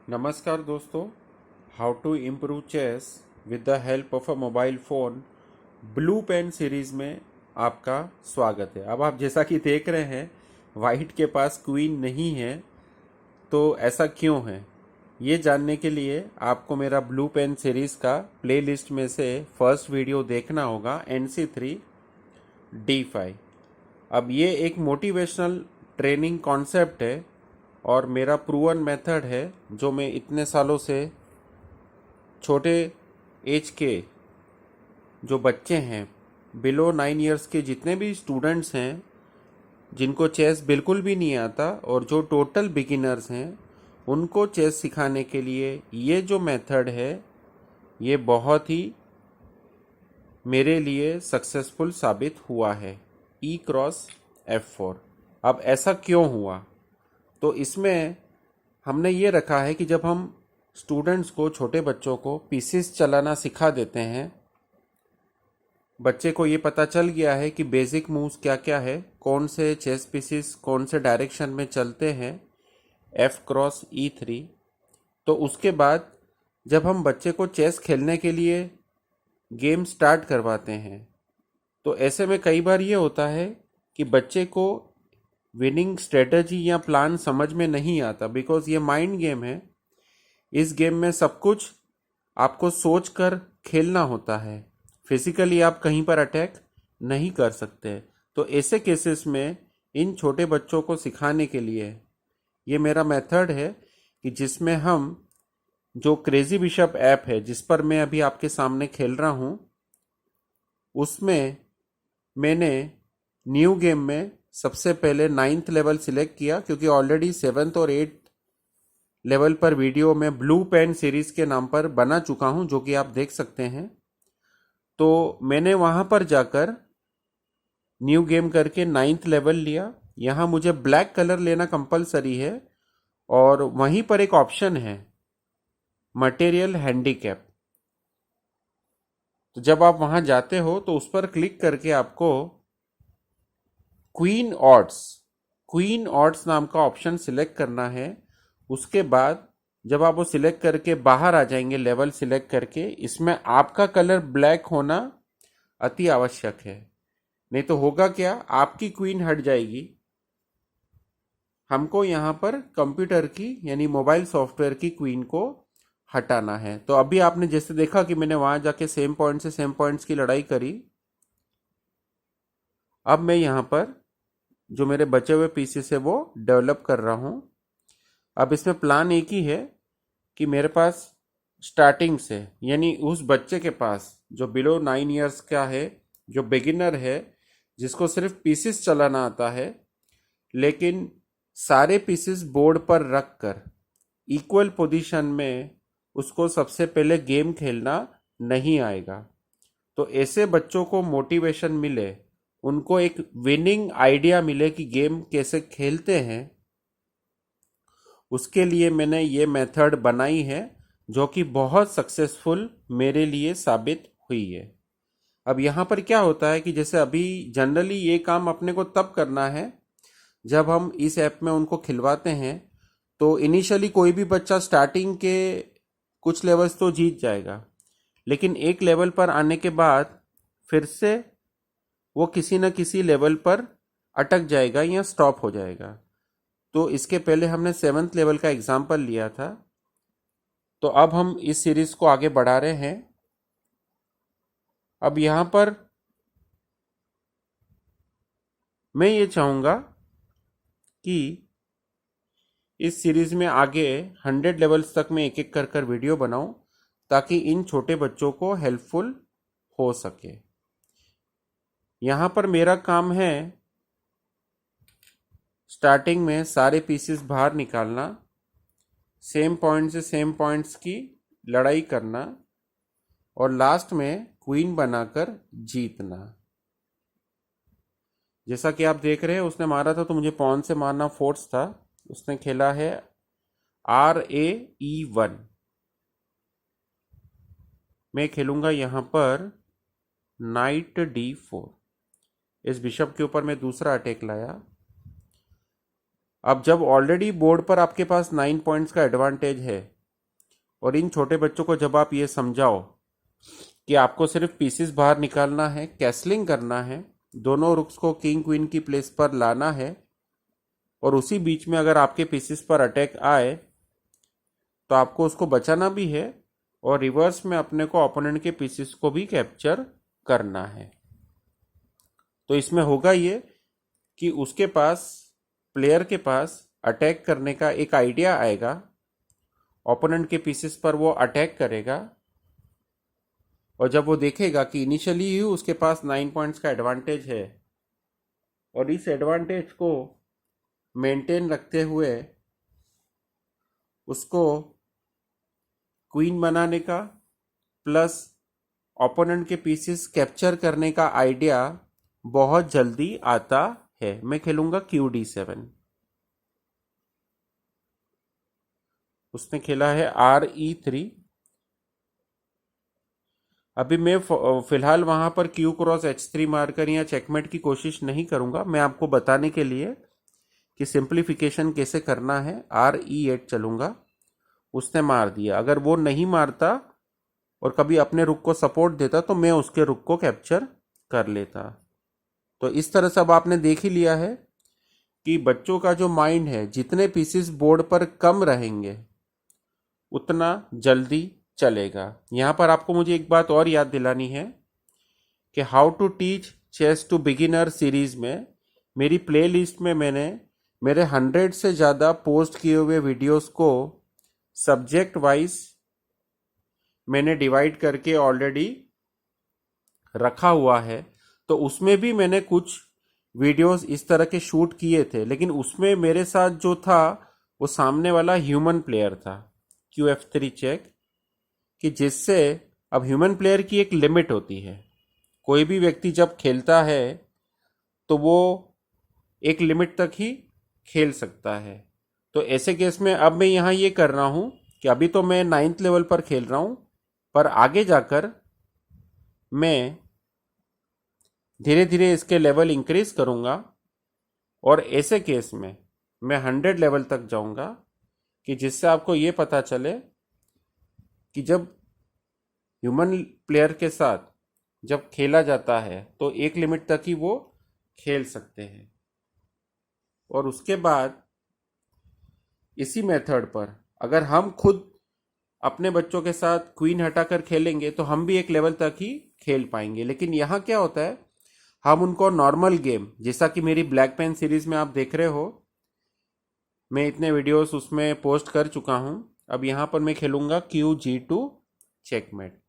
नमस्कार दोस्तों, how to improve chess with the help of a mobile phone blue pen series में आपका स्वागत है। अब आप जैसा कि देख रहे हैं, वाइट के पास क्वीन नहीं है, तो ऐसा क्यों है? ये जानने के लिए आपको मेरा ब्लू पेन सीरीज़ का प्लेलिस्ट में से फर्स्ट वीडियो देखना होगा, NC3 D5। अब ये एक मोटिवेशनल ट्रेनिंग कॉन्सेप्ट है और मेरा प्रूवन मेथड है जो मैं इतने सालों से छोटे एज के जो बच्चे हैं, बिलो 9 इयर्स के जितने भी स्टूडेंट्स हैं जिनको चेस बिल्कुल भी नहीं आता और जो टोटल बिगिनर्स हैं उनको चेस सिखाने के लिए ये जो मेथड है ये बहुत ही मेरे लिए सक्सेसफुल साबित हुआ है। E×F4। अब ऐसा क्यों हुआ? तो इसमें हमने ये रखा है कि जब हम स्टूडेंट्स को, छोटे बच्चों को पीसीस चलाना सिखा देते हैं, बच्चे को ये पता चल गया है कि बेसिक मूव्स क्या क्या है, कौन से चेस पीसीस कौन से डायरेक्शन में चलते हैं, F×E3। तो उसके बाद जब हम बच्चे को चेस खेलने के लिए गेम स्टार्ट करवाते हैं तो ऐसे में कई बार ये होता है कि बच्चे को विनिंग स्ट्रेटजी या प्लान समझ में नहीं आता, बिकॉज ये माइंड गेम है। इस गेम में सब कुछ आपको सोच कर खेलना होता है, फिजिकली आप कहीं पर अटैक नहीं कर सकते। तो ऐसे केसेस में इन छोटे बच्चों को सिखाने के लिए ये मेरा मेथड है कि जिसमें हम जो क्रेजी बिशप ऐप है जिस पर मैं अभी आपके सामने खेल रहा हूँ, उसमें मैंने न्यू गेम में सबसे पहले 9th लेवल सिलेक्ट किया, क्योंकि ऑलरेडी 7th और 8th लेवल पर वीडियो में ब्लू पेन सीरीज के नाम पर बना चुका हूं, जो कि आप देख सकते हैं। तो मैंने वहां पर जाकर न्यू गेम करके 9th लेवल लिया। यहां मुझे ब्लैक कलर लेना कंपलसरी है और वहीं पर एक ऑप्शन है मटेरियल हैंडीकैप। तो जब आप वहां जाते हो तो उस पर क्लिक करके आपको क्वीन ऑड्स नाम का ऑप्शन सिलेक्ट करना है। उसके बाद जब आप वो सिलेक्ट करके बाहर आ जाएंगे लेवल सिलेक्ट करके, इसमें आपका कलर ब्लैक होना अति आवश्यक है। नहीं तो होगा क्या, आपकी क्वीन हट जाएगी। हमको यहाँ पर कंप्यूटर की यानी मोबाइल सॉफ्टवेयर की क्वीन को हटाना है। तो अभी आपने जैसे देखा कि मैंने वहां जाके सेम पॉइंट से सेम पॉइंट्स की लड़ाई करी। अब मैं यहाँ पर जो मेरे बचे हुए पीसेस है वो डेवलप कर रहा हूँ। अब इसमें प्लान एक ही है कि मेरे पास स्टार्टिंग से, यानी उस बच्चे के पास जो बिलो 9 इयर्स का है, जो बिगिनर है, जिसको सिर्फ पीसेस चलाना आता है, लेकिन सारे पीसेस बोर्ड पर रख कर इक्वल पोजीशन में उसको सबसे पहले गेम खेलना नहीं आएगा। तो ऐसे बच्चों को मोटिवेशन मिले, उनको एक विनिंग आइडिया मिले कि गेम कैसे खेलते हैं, उसके लिए मैंने ये मेथड बनाई है जो कि बहुत सक्सेसफुल मेरे लिए साबित हुई है। अब यहाँ पर क्या होता है कि जैसे अभी जनरली ये काम अपने को तब करना है जब हम इस ऐप में उनको खिलवाते हैं। तो इनिशियली कोई भी बच्चा स्टार्टिंग के कुछ लेवल्स तो जीत जाएगा, लेकिन एक लेवल पर आने के बाद फिर से वो किसी न किसी लेवल पर अटक जाएगा या स्टॉप हो जाएगा। तो इसके पहले हमने 7th लेवल का एग्जाम्पल लिया था। तो अब हम इस सीरीज को आगे बढ़ा रहे हैं। अब यहाँ पर मैं ये चाहूँगा कि इस सीरीज में आगे 100 लेवल्स तक मैं एक एक कर कर वीडियो बनाऊं, ताकि इन छोटे बच्चों को हेल्पफुल हो सके। यहाँ पर मेरा काम है स्टार्टिंग में सारे पीसेस बाहर निकालना, सेम पॉइंट से सेम पॉइंट्स की लड़ाई करना और लास्ट में क्वीन बनाकर जीतना। जैसा कि आप देख रहे हैं, उसने मारा था तो मुझे पॉन से मारना फोर्स था। उसने खेला है RAE1। मैं खेलूंगा यहाँ पर नाइट D4। इस बिशप के ऊपर मैं दूसरा अटैक लाया। अब जब ऑलरेडी बोर्ड पर आपके पास 9 पॉइंट्स का एडवांटेज है, और इन छोटे बच्चों को जब आप ये समझाओ कि आपको सिर्फ पीसेस बाहर निकालना है, कैसलिंग करना है, दोनों रुक्स को किंग क्वीन की प्लेस पर लाना है, और उसी बीच में अगर आपके पीसेस पर अटैक आए तो आपको उसको बचाना भी है और रिवर्स में अपने को ओपोनेंट के पीसेस को भी कैप्चर करना है। तो इसमें होगा ये कि उसके पास, प्लेयर के पास अटैक करने का एक आइडिया आएगा, ओपोनेंट के पीसेस पर वो अटैक करेगा, और जब वो देखेगा कि इनिशियली ही उसके पास 9 पॉइंट्स का एडवांटेज है और इस एडवांटेज को मेंटेन रखते हुए उसको क्वीन बनाने का प्लस ओपोनेंट के पीसेस कैप्चर करने का आइडिया बहुत जल्दी आता है। मैं खेलूंगा QD7। उसने खेला है RE3। अभी मैं फिलहाल वहां पर Q क्रॉस H3 मारकर या चेकमेट की कोशिश नहीं करूंगा। मैं आपको बताने के लिए कि सिंप्लीफिकेशन कैसे करना है RE8 चलूंगा। उसने मार दिया। अगर वो नहीं मारता और कभी अपने रुक को सपोर्ट देता तो मैं उसके रुक को कैप्चर कर लेता। तो इस तरह से अब आपने देख ही लिया है कि बच्चों का जो माइंड है, जितने पीसेस बोर्ड पर कम रहेंगे उतना जल्दी चलेगा। यहाँ पर आपको मुझे एक बात और याद दिलानी है कि how to teach chess to beginner series में मेरी प्लेलिस्ट में मैंने मेरे 100 से ज़्यादा पोस्ट किए हुए वीडियोस को सब्जेक्ट वाइज मैंने डिवाइड करके ऑलरेडी रखा हुआ है। तो उसमें भी मैंने कुछ वीडियोस इस तरह के शूट किए थे, लेकिन उसमें मेरे साथ जो था वो सामने वाला ह्यूमन प्लेयर था, QF3 चेक, कि जिससे अब ह्यूमन प्लेयर की एक लिमिट होती है। कोई भी व्यक्ति जब खेलता है तो वो एक लिमिट तक ही खेल सकता है। तो ऐसे केस में अब मैं यहाँ ये कर रहा हूँ कि अभी तो मैं 9th लेवल पर खेल रहा हूँ, पर आगे जाकर मैं धीरे धीरे इसके लेवल इंक्रीज करूँगा और ऐसे केस में मैं 100 लेवल तक जाऊँगा, कि जिससे आपको ये पता चले कि जब ह्यूमन प्लेयर के साथ जब खेला जाता है तो एक लिमिट तक ही वो खेल सकते हैं। और उसके बाद इसी मेथड पर अगर हम खुद अपने बच्चों के साथ क्वीन हटाकर खेलेंगे तो हम भी एक लेवल तक ही खेल पाएंगे। लेकिन यहाँ क्या होता है, हम उनको नॉर्मल गेम, जैसा कि मेरी ब्लैक पेन सीरीज में आप देख रहे हो, मैं इतने वीडियोस उसमें पोस्ट कर चुका हूँ। अब यहाँ पर मैं खेलूंगा QG2 चेकमेट।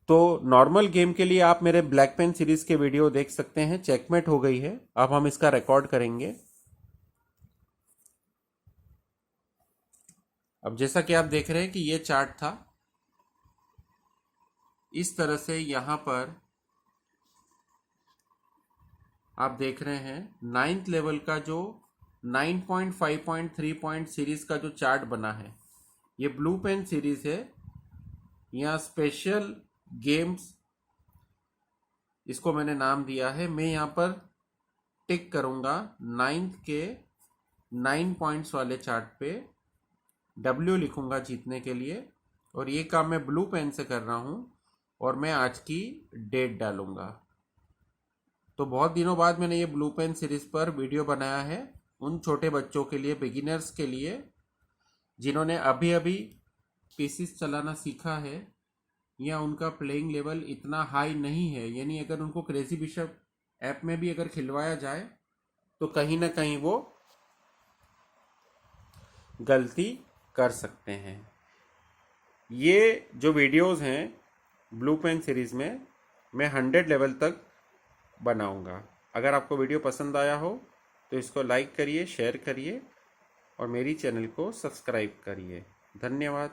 तो नॉर्मल गेम के लिए आप मेरे ब्लैक पेन सीरीज के वीडियो देख सकते हैं। चेकमेट हो गई है, अब हम इसका रिकॉर्ड करेंगे। अब जैसा कि आप देख रहे हैं कि ये चार्ट था, इस तरह से यहाँ पर आप देख रहे हैं 9th लेवल का जो 9 पॉइंट, 5 पॉइंट, 3 पॉइंट सीरीज का जो चार्ट बना है, ये ब्लू पेन सीरीज है। यहाँ स्पेशल गेम्स इसको मैंने नाम दिया है। मैं यहाँ पर टिक करूँगा 9th के 9 पॉइंट्स वाले चार्ट पे, W लिखूंगा जीतने के लिए, और ये काम मैं ब्लू पेन से कर रहा हूँ और मैं आज की डेट डालूंगा। तो बहुत दिनों बाद मैंने ये ब्लू पेन सीरीज पर वीडियो बनाया है उन छोटे बच्चों के लिए, बिगिनर्स के लिए, जिन्होंने अभी अभी पीसीस चलाना सीखा है या उनका प्लेइंग लेवल इतना हाई नहीं है। यानी अगर उनको क्रेजी बिशप ऐप में भी अगर खिलवाया जाए तो कहीं ना कहीं वो गलती कर सकते हैं। ये जो वीडियोस हैं ब्लू पेन सीरीज में मैं 100 लेवल तक बनाऊंगा। अगर आपको वीडियो पसंद आया हो तो इसको लाइक करिए, शेयर करिए और मेरी चैनल को सब्सक्राइब करिए। धन्यवाद।